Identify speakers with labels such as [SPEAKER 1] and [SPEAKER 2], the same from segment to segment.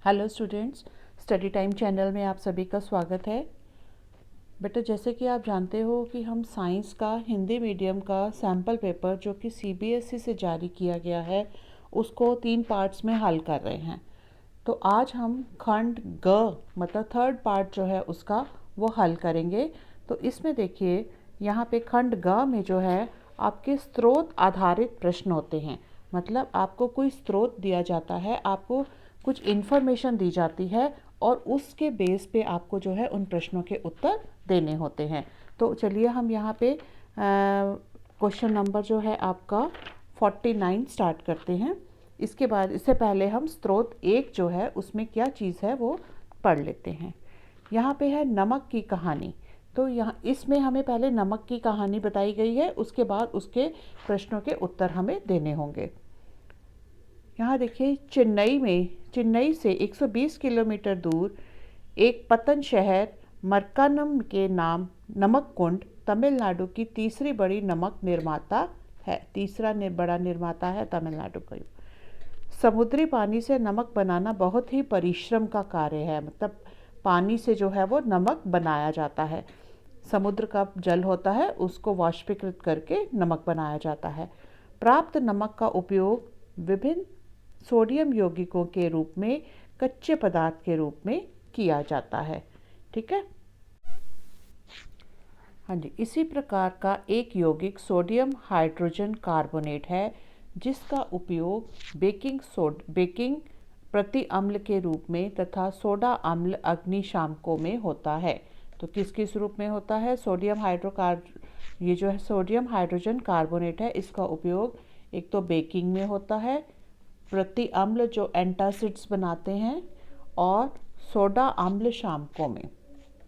[SPEAKER 1] Hello students, study time channel में आप सभी का स्वागत है। बेटा, जैसे कि आप जानते हो कि हम साइंस का हिंदी मीडियम का सैम्पल पेपर जो कि सीबीएसई से जारी किया गया है उसको 3 पार्ट्स में हल कर रहे हैं। तो आज हम खंड ग मतलब थर्ड पार्ट जो है उसका वो हल करेंगे। तो इसमें देखिए, यहाँ पे खंड ग में जो है आपके स्रोत आधारित प्रश्न होते हैं। मतलब आपको कोई स्रोत दिया जाता है, आपको कुछ इन्फॉर्मेशन दी जाती है और उसके बेस पे आपको जो है उन प्रश्नों के उत्तर देने होते हैं। तो चलिए हम यहाँ पे क्वेश्चन नंबर जो है आपका 49 स्टार्ट करते हैं। इसके बाद इससे पहले हम स्रोत 1 जो है उसमें क्या चीज़ है वो पढ़ लेते हैं। यहाँ पे है नमक की कहानी। तो यहाँ इसमें हमें पहले नमक की कहानी बताई गई है, उसके बाद उसके प्रश्नों के उत्तर हमें देने होंगे। यहाँ देखिए, चेन्नई से 120 किलोमीटर दूर एक पतन शहर मरक्कानम के नाम नमक कुंड तमिलनाडु की तीसरी बड़ी नमक निर्माता है। बड़ा निर्माता है तमिलनाडु का। समुद्री पानी से नमक बनाना बहुत ही परिश्रम का कार्य है। मतलब पानी से जो है वो नमक बनाया जाता है। समुद्र का जल होता है, उसको वाष्पीकृत करके नमक बनाया जाता है। प्राप्त नमक का उपयोग विभिन्न सोडियम यौगिकों के रूप में कच्चे पदार्थ के रूप में किया जाता है। ठीक है। हाँ जी, इसी प्रकार का एक यौगिक सोडियम हाइड्रोजन कार्बोनेट है जिसका उपयोग बेकिंग प्रति अम्ल के रूप में तथा सोडा अम्ल अग्निशामकों में होता है। तो किस किस रूप में होता है? ये जो है सोडियम हाइड्रोजन कार्बोनेट है, इसका उपयोग एक तो बेकिंग में होता है, प्रति अम्ल जो एंटासिड्स बनाते हैं, और सोडा अम्ल शामकों में।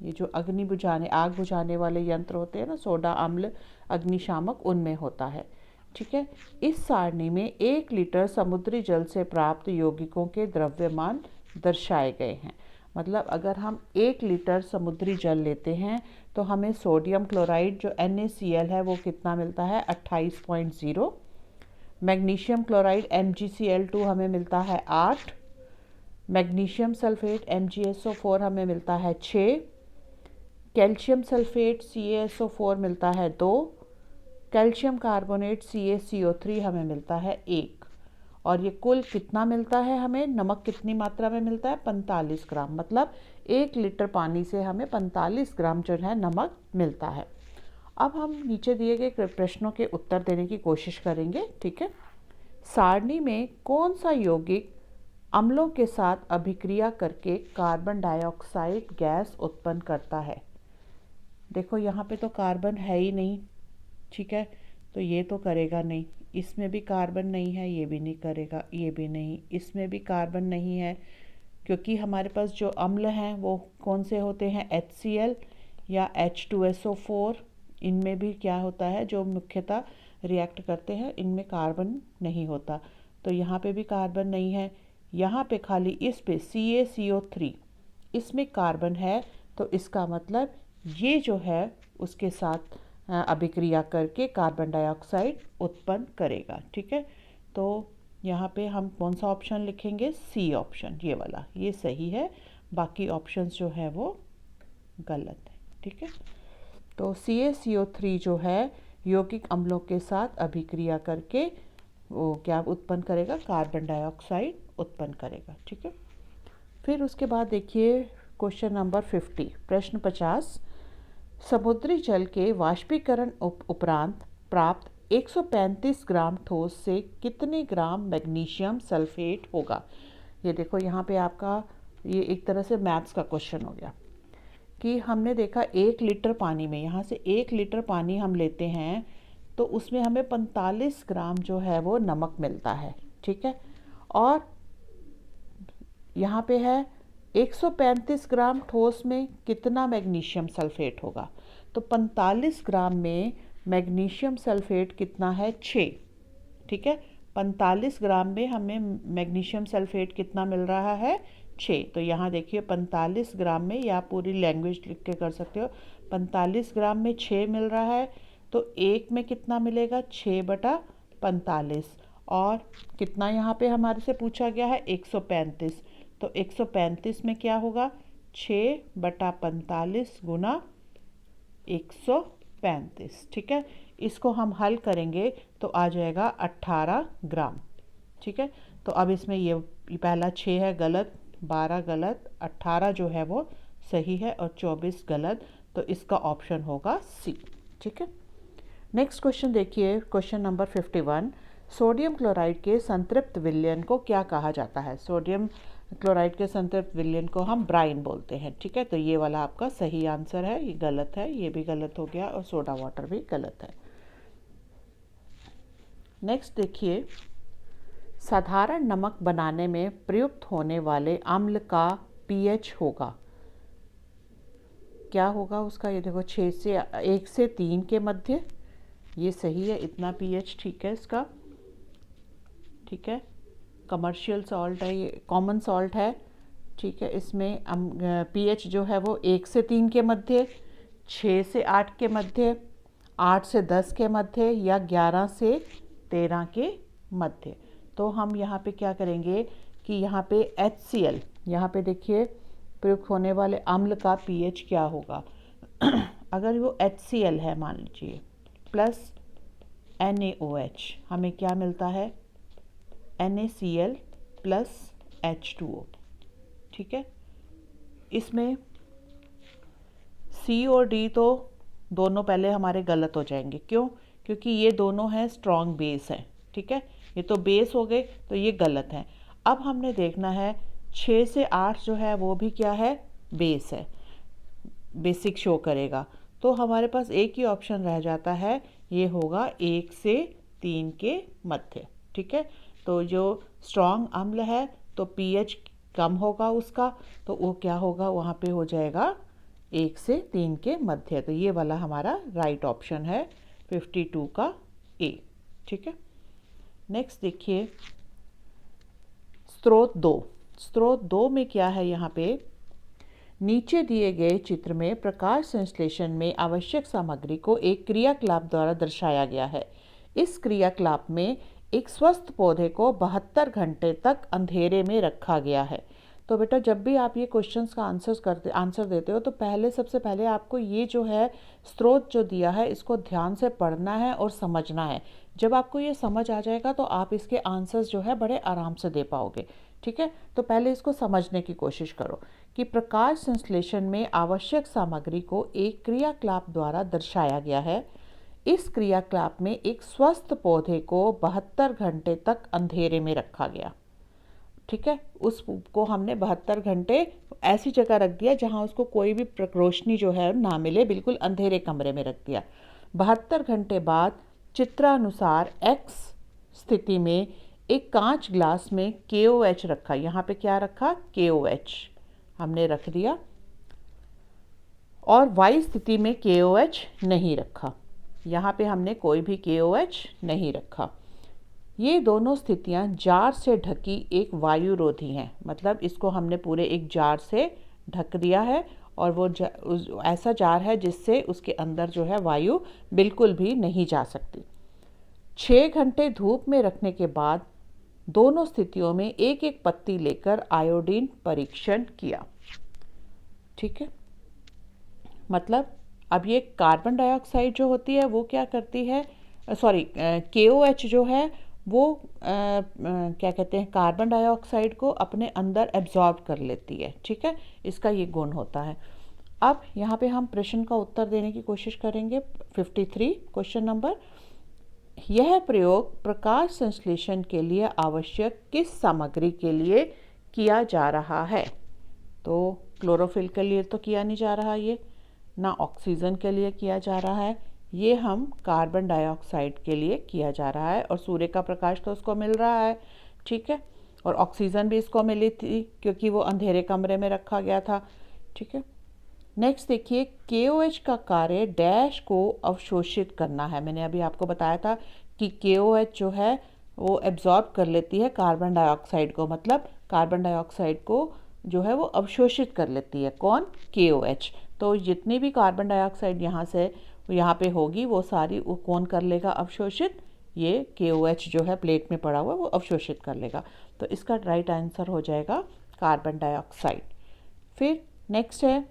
[SPEAKER 1] ये जो आग बुझाने वाले यंत्र होते हैं ना, सोडा अम्ल अग्निशामक, उनमें होता है। ठीक है। इस सारणी में 1 लीटर समुद्री जल से प्राप्त यौगिकों के द्रव्यमान दर्शाए गए हैं। मतलब अगर हम 1 लीटर समुद्री जल लेते हैं तो हमें सोडियम क्लोराइड जो NaCl है वो कितना मिलता है? 28.0। मैग्नीशियम क्लोराइड MgCl2 हमें मिलता है 8। मैग्नीशियम सल्फेट MgSO4 हमें मिलता है 6। कैल्शियम सल्फेट CaSO4 मिलता है 2। कैल्शियम कार्बोनेट CaCO3 हमें मिलता है 1। और ये कुल कितना मिलता है हमें? नमक कितनी मात्रा में मिलता है? 45 ग्राम। मतलब 1 लीटर पानी से हमें 45 ग्राम जो है नमक मिलता है। अब हम नीचे दिए गए प्रश्नों के उत्तर देने की कोशिश करेंगे। ठीक है। सारणी में कौन सा यौगिक अम्लों के साथ अभिक्रिया करके कार्बन डाइऑक्साइड गैस उत्पन्न करता है? देखो, यहाँ पे तो कार्बन है ही नहीं। ठीक है, तो ये तो करेगा नहीं। इसमें भी कार्बन नहीं है, ये भी नहीं करेगा, ये भी नहीं, इसमें भी कार्बन नहीं है। क्योंकि हमारे पास जो अम्ल हैं वो कौन से होते हैं? HCl या H2SO4। इनमें भी क्या होता है, जो मुख्यतः रिएक्ट करते हैं, इनमें कार्बन नहीं होता। तो यहाँ पे भी कार्बन नहीं है। यहाँ पे खाली इस पे CaCO3, इसमें कार्बन है। तो इसका मतलब ये जो है उसके साथ अभिक्रिया करके कार्बन डाइऑक्साइड उत्पन्न करेगा। ठीक है। तो यहाँ पे हम कौन सा ऑप्शन लिखेंगे? C ऑप्शन, ये वाला, ये सही है। बाकी ऑप्शंस जो है वो गलत है। ठीक है। तो CaCO3 जो है यौगिक अम्लों के साथ अभिक्रिया करके वो क्या उत्पन्न करेगा? कार्बन डाइऑक्साइड उत्पन्न करेगा। ठीक है। फिर उसके बाद देखिए क्वेश्चन नंबर 50, प्रश्न 50। समुद्री जल के वाष्पीकरण उपरांत प्राप्त 135 ग्राम ठोस से कितने ग्राम मैग्नीशियम सल्फेट होगा? ये देखो, यहाँ पे आपका ये एक तरह से मैथ्स का क्वेश्चन हो गया कि हमने देखा 1 लीटर पानी में, यहाँ से 1 लीटर पानी हम लेते हैं तो उसमें हमें 45 ग्राम जो है वो नमक मिलता है। ठीक है। और यहाँ पे है 135 ग्राम ठोस में कितना मैग्नीशियम सल्फेट होगा? तो 45 ग्राम में मैग्नीशियम सल्फेट कितना है? 6। ठीक है। 45 ग्राम में हमें मैग्नीशियम सल्फेट कितना मिल रहा है? 6। तो यहाँ देखिए 45 ग्राम में, या पूरी लैंग्वेज लिख के कर सकते हो, 45 ग्राम में 6 मिल रहा है। तो 1 में कितना मिलेगा? 6/45। और कितना यहाँ पे हमारे से पूछा गया है? 135। तो 135 में क्या होगा, 6/45 गुना 135। ठीक है, इसको हम हल करेंगे तो आ जाएगा 18 ग्राम। ठीक है, तो अब इसमें ये पहला 6 है गलत, 12 गलत, 18 जो है वो सही है और 24 गलत, तो इसका ऑप्शन होगा सी। ठीक है, नेक्स्ट क्वेश्चन देखिए, क्वेश्चन नंबर 51। सोडियम क्लोराइड के संतृप्त विलयन को क्या कहा जाता है? सोडियम क्लोराइड के संतृप्त विलयन को हम ब्राइन बोलते हैं। ठीक है, तो ये वाला आपका सही आंसर है, ये गलत है, ये भी गलत हो गया और सोडा वाटर भी गलत है। नेक्स्ट देखिए, साधारण नमक बनाने में प्रयुक्त होने वाले अम्ल का पीएच होगा, क्या होगा उसका? ये देखो 1 से 3 के मध्य, ये सही है, इतना पीएच ठीक है इसका। ठीक है, कमर्शियल सॉल्ट है, ये कॉमन सॉल्ट है। ठीक है, इसमें पीएच जो है वो 1 से 3 के मध्य, 6 से 8 के मध्य, 8 से 10 के मध्य या 11 से 13 के मध्य। तो हम यहाँ पे क्या करेंगे कि यहाँ पे HCl, यहाँ पे देखिए प्रयुक्त होने वाले अम्ल का पीएच क्या होगा। अगर वो HCl है मान लीजिए प्लस NaOH, हमें क्या मिलता है, NaCl प्लस H2O। ठीक है, इसमें C और D तो दोनों पहले हमारे गलत हो जाएंगे, क्यों? क्योंकि ये दोनों हैं स्ट्रॉन्ग बेस हैं। ठीक है, ये तो बेस हो गए, तो ये गलत है। अब हमने देखना है 6 से 8 जो है वो भी क्या है, बेस है, बेसिक शो करेगा। तो हमारे पास एक ही ऑप्शन रह जाता है, ये होगा 1 से 3 के मध्य। ठीक है, तो जो स्ट्रॉन्ग अम्ल है तो पीएच कम होगा उसका, तो वो क्या होगा, वहाँ पे हो जाएगा 1 से 3 के मध्य। तो ये वाला हमारा राइट ऑप्शन है 52 का ए। ठीक है, नेक्स्ट देखिए, स्रोत 2 में क्या है, यहाँ पे नीचे दिए गए चित्र में प्रकाश संश्लेषण में आवश्यक सामग्री को एक क्रियाकलाप द्वारा दर्शाया गया है। इस क्रियाकलाप में एक स्वस्थ पौधे को 72 घंटे तक अंधेरे में रखा गया है। तो बेटा जब भी आप ये क्वेश्चंस का आंसर देते हो तो सबसे पहले आपको ये जो है स्रोत जो दिया है इसको ध्यान से पढ़ना है और समझना है। जब आपको ये समझ आ जाएगा तो आप इसके आंसर्स जो है बड़े आराम से दे पाओगे। ठीक है, तो पहले इसको समझने की कोशिश करो कि प्रकाश संश्लेषण में आवश्यक सामग्री को एक क्रियाकलाप द्वारा दर्शाया गया है। इस क्रियाकलाप में एक स्वस्थ पौधे को 72 घंटे तक अंधेरे में रखा गया। ठीक है, उसको हमने 72 घंटे ऐसी जगह रख दिया जहां उसको कोई भी रोशनी जो है ना मिले, बिल्कुल अंधेरे कमरे में रख दिया। 72 घंटे बाद चित्रानुसार X स्थिति में एक कांच ग्लास में KOH रखा। यहाँ पे क्या रखा, KOH हमने रख दिया, और Y स्थिति में KOH नहीं रखा। यहाँ पे हमने कोई भी KOH नहीं रखा। ये दोनों स्थितियाँ जार से ढकी एक वायुरोधी हैं, मतलब इसको हमने पूरे एक जार से ढक दिया है और वो ऐसा जार है जिससे उसके अंदर जो है वायु बिल्कुल भी नहीं जा सकती। 6 घंटे धूप में रखने के बाद दोनों स्थितियों में एक एक पत्ती लेकर आयोडीन परीक्षण किया। ठीक है, मतलब अब ये कार्बन डाइऑक्साइड जो होती है वो क्या करती है, KOH जो है वो क्या कहते हैं, कार्बन डाइऑक्साइड को अपने अंदर एब्जॉर्ब कर लेती है। ठीक है, इसका ये गुण होता है। अब यहाँ पे हम प्रश्न का उत्तर देने की कोशिश करेंगे। 53 क्वेश्चन नंबर, यह प्रयोग प्रकाश संश्लेषण के लिए आवश्यक किस सामग्री के लिए किया जा रहा है? तो क्लोरोफिल के लिए तो किया नहीं जा रहा, ये ना ऑक्सीजन के लिए किया जा रहा है, ये हम कार्बन डाइऑक्साइड के लिए किया जा रहा है, और सूर्य का प्रकाश तो उसको मिल रहा है। ठीक है, और ऑक्सीजन भी इसको मिली थी क्योंकि वो अंधेरे कमरे में रखा गया था। ठीक है, नेक्स्ट देखिए, KOH का कार्य डैश को अवशोषित करना है। मैंने अभी आपको बताया था कि KOH जो है वो एब्जॉर्ब कर लेती है कार्बन डाइऑक्साइड को, मतलब कार्बन डाइऑक्साइड को जो है वो अवशोषित कर लेती है। कौन? KOH। तो जितनी भी कार्बन डाइऑक्साइड यहाँ से यहाँ पे होगी वो सारी वो कौन कर लेगा अवशोषित? ये KOH जो है प्लेट में पड़ा हुआ वो अवशोषित कर लेगा। तो इसका राइट आंसर हो जाएगा कार्बन डाइऑक्साइड। फिर नेक्स्ट है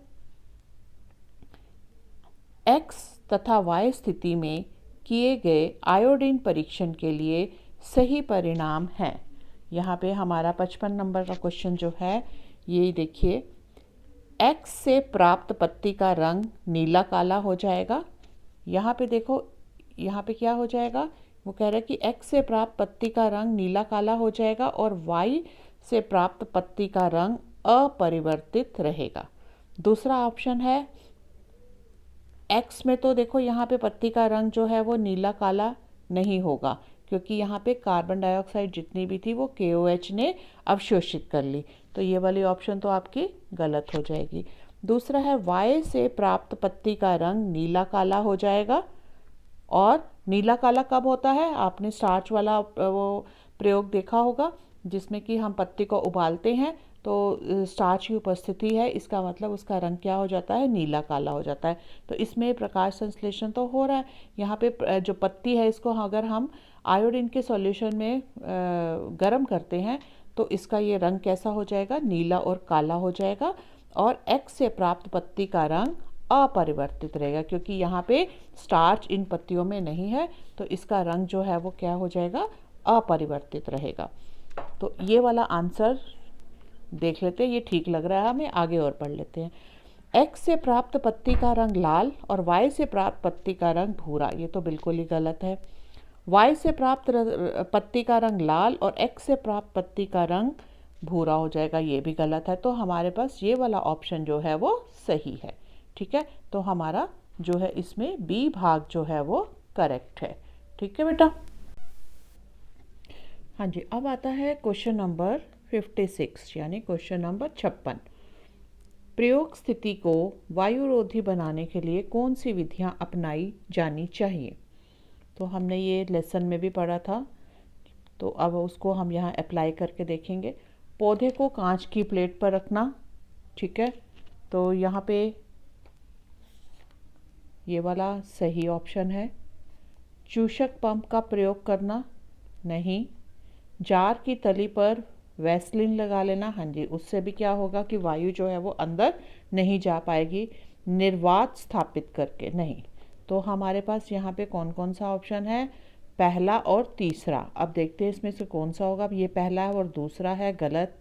[SPEAKER 1] X तथा Y स्थिति में किए गए आयोडीन परीक्षण के लिए सही परिणाम हैं। यहाँ पे हमारा 55 नंबर का क्वेश्चन जो है ये देखिए, X से प्राप्त पत्ती का रंग नीला काला हो जाएगा। यहाँ पे देखो, यहाँ पे क्या हो जाएगा, वो कह रहा है कि X से प्राप्त पत्ती का रंग नीला काला हो जाएगा और Y से प्राप्त पत्ती का रंग अपरिवर्तित रहेगा। दूसरा ऑप्शन है X में तो देखो यहाँ पे पत्ती का रंग जो है वो नीला काला नहीं होगा, क्योंकि यहाँ पे कार्बन डाइऑक्साइड जितनी भी थी वो KOH ने अवशोषित कर ली, तो ये वाली ऑप्शन तो आपकी गलत हो जाएगी। दूसरा है Y से प्राप्त पत्ती का रंग नीला काला हो जाएगा। और नीला काला कब होता है, आपने स्टार्च वाला वो प्रयोग देखा होगा जिसमें कि हम पत्ती को उबालते हैं तो स्टार्च की उपस्थिति है, इसका मतलब उसका रंग क्या हो जाता है, नीला काला हो जाता है। तो इसमें प्रकाश संश्लेषण तो हो रहा है। यहाँ पे जो पत्ती है इसको अगर हम आयोडीन के सॉल्यूशन में गर्म करते हैं तो इसका ये रंग कैसा हो जाएगा, नीला और काला हो जाएगा। और X से प्राप्त पत्ती का रंग अपरिवर्तित रहेगा, क्योंकि यहाँ पे स्टार्च इन पत्तियों में नहीं है, तो इसका रंग जो है वो क्या हो जाएगा, अपरिवर्तित रहेगा। तो ये वाला आंसर देख लेते हैं, ये ठीक लग रहा है हमें, आगे और पढ़ लेते हैं। X से प्राप्त पत्ती का रंग लाल और Y से प्राप्त पत्ती का रंग भूरा, ये तो बिल्कुल ही गलत है। Y से प्राप्त पत्ती का रंग लाल और X से प्राप्त पत्ती का रंग भूरा हो जाएगा, ये भी गलत है। तो हमारे पास ये वाला ऑप्शन जो है वो सही है। ठीक है, तो हमारा जो है इसमें B भाग जो है वो करेक्ट है। ठीक है बेटा। हाँ जी, अब आता है क्वेश्चन नंबर 56 यानी क्वेश्चन नंबर 56। प्रयोग स्थिति को वायुरोधी बनाने के लिए कौन सी विधियां अपनाई जानी चाहिए। तो हमने ये लेसन में भी पढ़ा था, तो अब उसको हम यहाँ अप्लाई करके देखेंगे। पौधे को कांच की प्लेट पर रखना, ठीक है, तो यहाँ पे ये वाला सही ऑप्शन है। चूषक पंप का प्रयोग करना, नहीं। जार की तली पर वैसलीन लगा लेना, हाँ जी, उससे भी क्या होगा कि वायु जो है वो अंदर नहीं जा पाएगी। निर्वात स्थापित करके, नहीं। तो हमारे पास यहाँ पे कौन कौन सा ऑप्शन है, पहला और तीसरा। अब देखते हैं इसमें से कौन सा होगा। ये पहला है और दूसरा है गलत,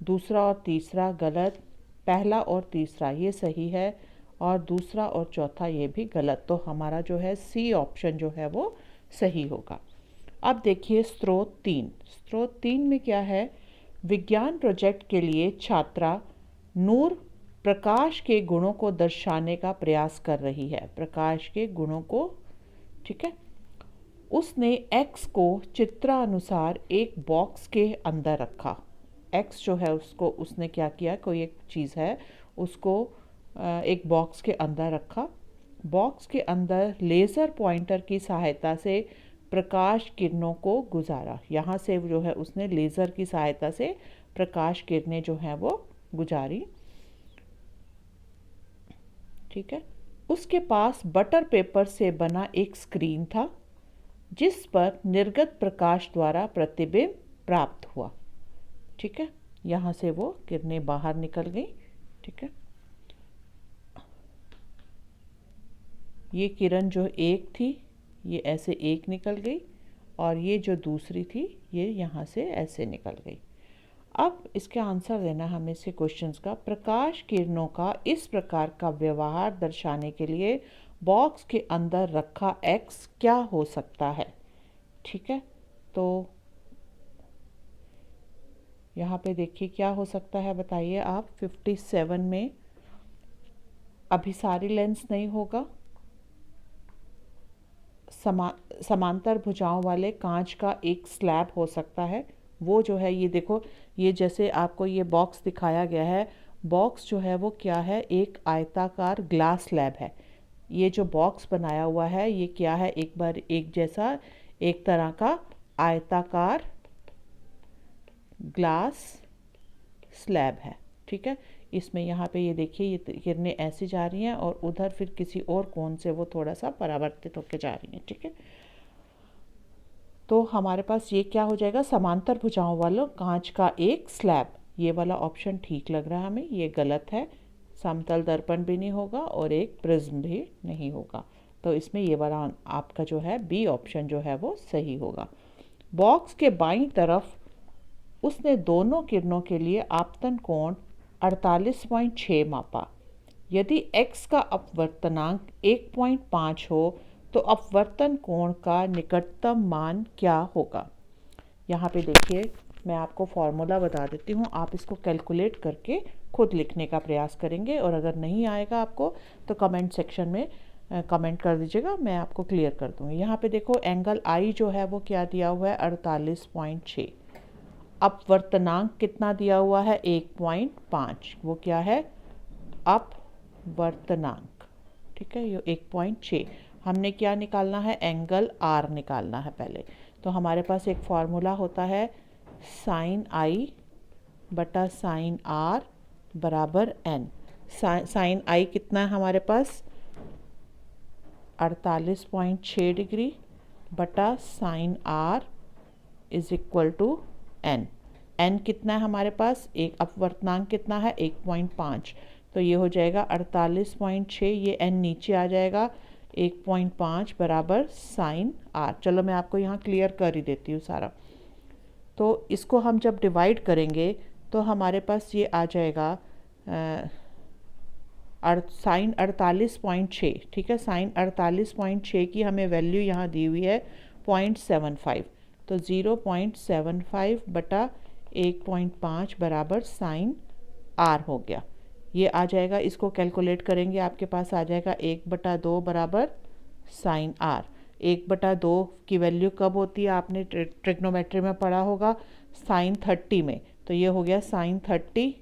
[SPEAKER 1] दूसरा और तीसरा गलत, पहला और तीसरा ये सही है और दूसरा और चौथा ये भी गलत। तो हमारा जो है सी ऑप्शन जो है वो सही होगा। अब देखिए स्रोत 3। स्रोत 3 में क्या है, विज्ञान प्रोजेक्ट के लिए छात्रा नूर प्रकाश के गुणों को दर्शाने का प्रयास कर रही है। प्रकाश के गुणों को, ठीक है। उसने X को चित्रानुसार एक बॉक्स के अंदर रखा। X जो है उसको उसने क्या किया, कोई एक चीज़ है उसको एक बॉक्स के अंदर रखा। बॉक्स के अंदर लेज़र पॉइंटर की सहायता से प्रकाश किरणों को गुजारा। यहाँ से जो है उसने लेज़र की सहायता से प्रकाश किरणें जो हैं वो गुजारी, ठीक है। उसके पास बटर पेपर से बना एक स्क्रीन था जिस पर निर्गत प्रकाश द्वारा प्रतिबिंब प्राप्त हुआ, ठीक है। यहाँ से वो किरणें बाहर निकल गई, ठीक है। ये किरण जो एक थी ये ऐसे एक निकल गई और ये जो दूसरी थी ये यहाँ से ऐसे निकल गई। अब इसके आंसर देना हमें से क्वेश्चंस का। प्रकाश किरणों का इस प्रकार का व्यवहार दर्शाने के लिए बॉक्स के अंदर रखा X क्या हो सकता है, ठीक है। तो यहाँ पे देखिए क्या हो सकता है, बताइए आप। 57 में अभिसारी लेंस नहीं होगा, समांतर भुजाओं वाले कांच का एक स्लैब हो सकता है। वो जो है ये देखो, ये जैसे आपको ये बॉक्स दिखाया गया है, बॉक्स जो है वो क्या है, एक आयताकार ग्लास स्लैब है। ये जो बॉक्स बनाया हुआ है ये क्या है, एक बार एक जैसा एक तरह का आयताकार ग्लास स्लैब है, ठीक है। इसमें यहाँ पे ये देखिए ये किरणें ऐसी जा रही हैं और उधर फिर किसी और कोण से वो थोड़ा सा परावर्तित होकर जा रही हैं, ठीक है। तो हमारे पास ये क्या हो जाएगा, समांतर भुजाओं वाला कांच का एक स्लैब। ये वाला ऑप्शन ठीक लग रहा है हमें, ये गलत है। समतल दर्पण भी नहीं होगा और एक प्रिज्म भी नहीं होगा। तो इसमें ये वाला आपका जो है बी ऑप्शन जो है वो सही होगा। बॉक्स के बाईं तरफ उसने दोनों किरणों के लिए आपतन कोण 48.6 मापा। यदि x का अपवर्तनांक 1.5 हो तो अपवर्तन कोण का निकटतम मान क्या होगा। यहाँ पे देखिए मैं आपको फॉर्मूला बता देती हूँ, आप इसको कैलकुलेट करके खुद लिखने का प्रयास करेंगे और अगर नहीं आएगा आपको तो कमेंट सेक्शन में कमेंट कर दीजिएगा, मैं आपको क्लियर कर दूँगी। यहाँ पे देखो एंगल आई जो है वो क्या दिया हुआ है 48.6, अपवर्तनांक कितना दिया हुआ है 1.5, वो क्या है अपवर्तनांक, ठीक है। ये 1.6 हमने क्या निकालना है एंगल आर निकालना है पहले। तो हमारे पास एक फॉर्मूला होता है साइन आई बटा साइन आर बराबर एन। साइन आई कितना है हमारे पास 48.6 डिग्री बटा sine r is equal to n. N कितना है हमारे पास, एक अपवर्तनांक कितना है 1.5, तो ये हो जाएगा 48.6, ये एन नीचे आ जाएगा 1.5 बराबर साइन आर। चलो मैं आपको यहाँ क्लियर कर ही देती हूँ सारा। तो इसको हम जब डिवाइड करेंगे तो हमारे पास ये आ जाएगा साइन 48.6, ठीक है। साइन 48.6 की हमें वैल्यू यहाँ दी हुई है 0.75, तो 0.75 बटा 1.5 बराबर साइन आर हो गया। ये आ जाएगा, इसको कैलकुलेट करेंगे आपके पास आ जाएगा 1/2 बराबर साइन आर। 1/2 की वैल्यू कब होती है, आपने ट्रिग्नोमेट्री में पढ़ा होगा साइन 30 में, तो ये हो गया साइन 30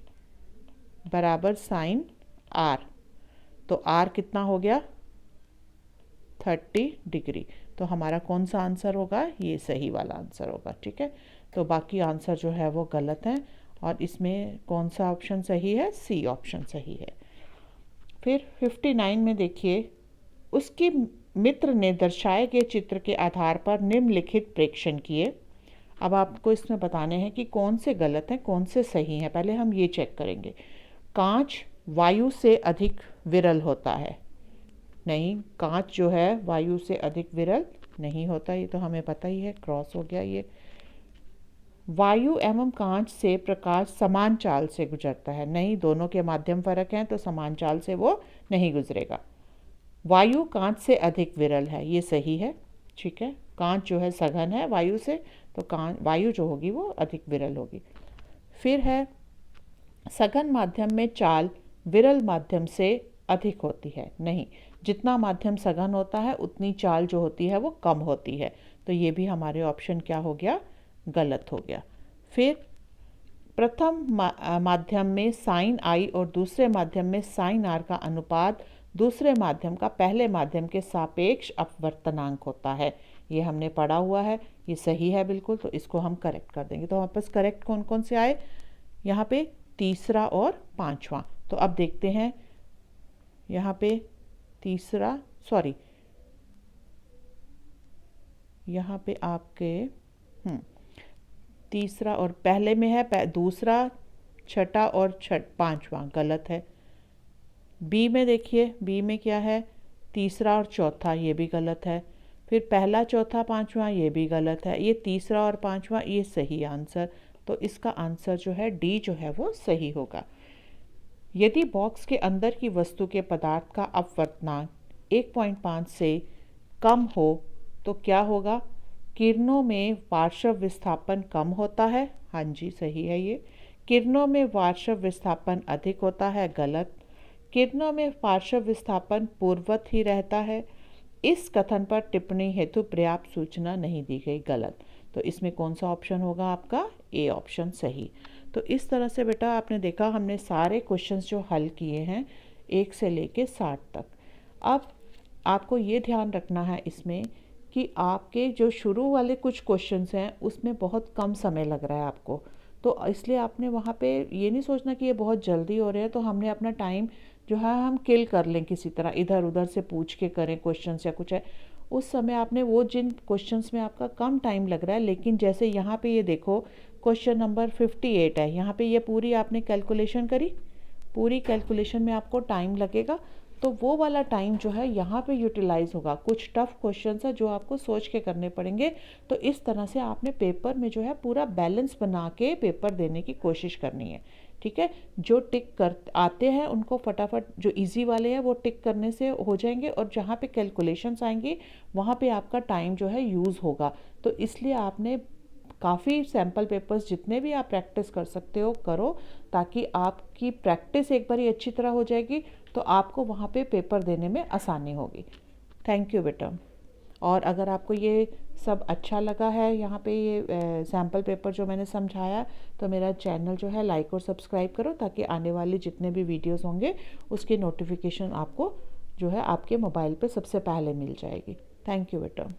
[SPEAKER 1] बराबर साइन आर। तो आर कितना हो गया 30 डिग्री। तो हमारा कौन सा आंसर होगा, ये सही वाला आंसर होगा, ठीक है। तो बाकी आंसर जो है वो गलत है और इसमें कौन सा ऑप्शन सही है, सी ऑप्शन सही है। फिर 59 में देखिए, उसके मित्र ने दर्शाए गए चित्र के आधार पर निम्नलिखित प्रेक्षण किए। अब आपको इसमें बताने हैं कि कौन से गलत हैं कौन से सही हैं। पहले हम ये चेक करेंगे, कांच वायु से अधिक विरल होता है, नहीं, कांच जो है वायु से अधिक विरल नहीं होता, ये तो हमें पता ही है, क्रॉस हो गया ये। वायु एवं कांच से प्रकाश समान चाल से गुजरता है, नहीं, दोनों के माध्यम फर्क हैं तो समान चाल से वो नहीं गुजरेगा। वायु कांच से अधिक विरल है, ये सही है, ठीक है। कांच जो है सघन है वायु से, तो वायु जो होगी वो अधिक विरल होगी। फिर है सघन माध्यम में चाल विरल माध्यम से अधिक होती है, नहीं, जितना माध्यम सघन होता है उतनी चाल जो होती है वो कम होती है, तो ये भी हमारे ऑप्शन क्या हो गया, गलत हो गया। फिर प्रथम माध्यम में साइन आई और दूसरे माध्यम में साइन आर का अनुपात दूसरे माध्यम का पहले माध्यम के सापेक्ष अपवर्तनांक होता है, ये हमने पढ़ा हुआ है, ये सही है बिल्कुल, तो इसको हम करेक्ट कर देंगे। तो हमारे पास करेक्ट कौन कौन से आए, यहाँ पे तीसरा और पांचवा। तो अब देखते हैं यहाँ पे तीसरा, सॉरी यहाँ पे आपके तीसरा और पहले में है दूसरा, छठा और पांचवा गलत है। बी में देखिए, बी में क्या है, तीसरा और चौथा, ये भी गलत है। फिर पहला चौथा पांचवा, ये भी गलत है। ये तीसरा और पांचवा ये सही आंसर, तो इसका आंसर जो है डी जो है वो सही होगा। यदि बॉक्स के अंदर की वस्तु के पदार्थ का अपवर्तनांक 1.5 से कम हो तो क्या होगा, किरणों में पार्श्व विस्थापन कम होता है, हाँ जी सही है ये। किरणों में पार्श्व विस्थापन अधिक होता है, गलत। किरणों में पार्श्व विस्थापन पूर्ववत ही रहता है। इस कथन पर टिप्पणी हेतु पर्याप्त सूचना नहीं दी गई, गलत। तो इसमें कौन सा ऑप्शन होगा आपका, ए ऑप्शन सही। तो इस तरह से बेटा आपने देखा हमने सारे क्वेश्चंस जो हल किए हैं 1 से लेके 60 तक। अब आपको ये ध्यान रखना है इसमें कि आपके जो शुरू वाले कुछ क्वेश्चंस हैं उसमें बहुत कम समय लग रहा है आपको, तो इसलिए आपने वहाँ पे ये नहीं सोचना कि ये बहुत जल्दी हो रहे हैं तो हमने अपना टाइम जो है हम किल कर लें किसी तरह, इधर उधर से पूछ के करें क्वेश्चंस या कुछ है। उस समय आपने वो जिन क्वेश्चंस में आपका कम टाइम लग रहा है, लेकिन जैसे यहाँ पे ये देखो क्वेश्चन नंबर 58 है। यहाँ पे ये पूरी आपने कैलकुलेशन करी, पूरी कैलकुलेशन में आपको टाइम लगेगा, तो वो वाला टाइम जो है यहाँ पे यूटिलाइज होगा। कुछ टफ क्वेश्चंस है जो आपको सोच के करने पड़ेंगे। तो इस तरह से आपने पेपर में जो है पूरा बैलेंस बना के पेपर देने की कोशिश करनी है। ठीक है, जो टिक कर आते हैं उनको फटाफट, जो इजी वाले हैं वो टिक करने से हो जाएंगे, और जहाँ पे कैलकुलेशंस आएंगी वहाँ पे आपका टाइम जो है यूज़ होगा। तो इसलिए आपने काफ़ी सैम्पल पेपर्स जितने भी आप प्रैक्टिस कर सकते हो करो, ताकि आपकी प्रैक्टिस एक बार अच्छी तरह हो जाएगी तो आपको वहाँ पे पेपर देने में आसानी होगी। थैंक यू बेटा। और अगर आपको ये सब अच्छा लगा है, यहाँ पे ये सैम्पल पेपर जो मैंने समझाया, तो मेरा चैनल जो है लाइक और सब्सक्राइब करो, ताकि आने वाली जितने भी वीडियोस होंगे उसकी नोटिफिकेशन आपको जो है आपके मोबाइल पे सबसे पहले मिल जाएगी। थैंक यू बेटा।